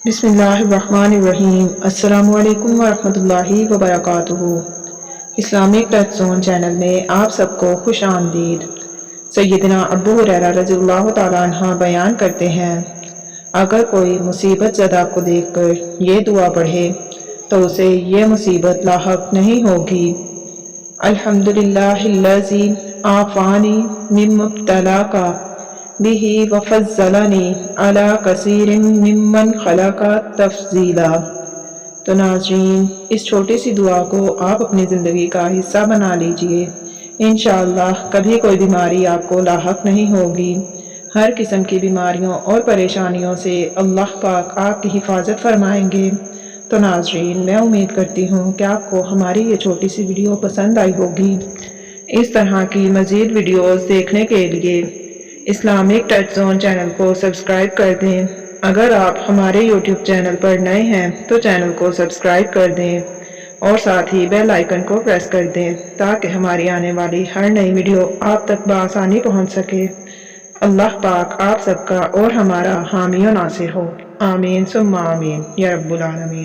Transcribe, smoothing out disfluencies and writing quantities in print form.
بسم اللہ الرحمن الرحیم۔ السلام علیکم ورحمۃ اللہ وبرکاتہ۔ اسلامک ٹچ زون چینل میں آپ سب کو خوش آمدید۔ سیدنا ابو ہریرہ رضی اللہ تعالیٰ عنہ بیان کرتے ہیں، اگر کوئی مصیبت زدہ کو دیکھ کر یہ دعا پڑھے تو اسے یہ مصیبت لاحق نہیں ہوگی: الحمدللہ الذی عافانی مما ابتلاک بہ وفضلنی علی کثیر ممن خلق تفضیلا۔ تو ناظرین، اس چھوٹی سی دعا کو آپ اپنی زندگی کا حصہ بنا لیجئے۔ انشاءاللہ کبھی کوئی بیماری آپ کو لاحق نہیں ہوگی۔ ہر قسم کی بیماریوں اور پریشانیوں سے اللہ پاک آپ کی حفاظت فرمائیں گے۔ تو ناظرین، میں امید کرتی ہوں کہ آپ کو ہماری یہ چھوٹی سی ویڈیو پسند آئی ہوگی۔ اس طرح کی مزید ویڈیوز دیکھنے کے لیے اسلامک ٹچ زون چینل کو سبسکرائب کر دیں۔ اگر آپ ہمارے یوٹیوب چینل پر نئے ہیں تو چینل کو سبسکرائب کر دیں اور ساتھ ہی بیل آئیکن کو پریس کر دیں تاکہ ہماری آنے والی ہر نئی ویڈیو آپ تک بآسانی پہنچ سکے۔ اللہ پاک آپ سب کا اور ہمارا حامی و ناصر ہو۔ آمین ثم آمین یا رب العالمین۔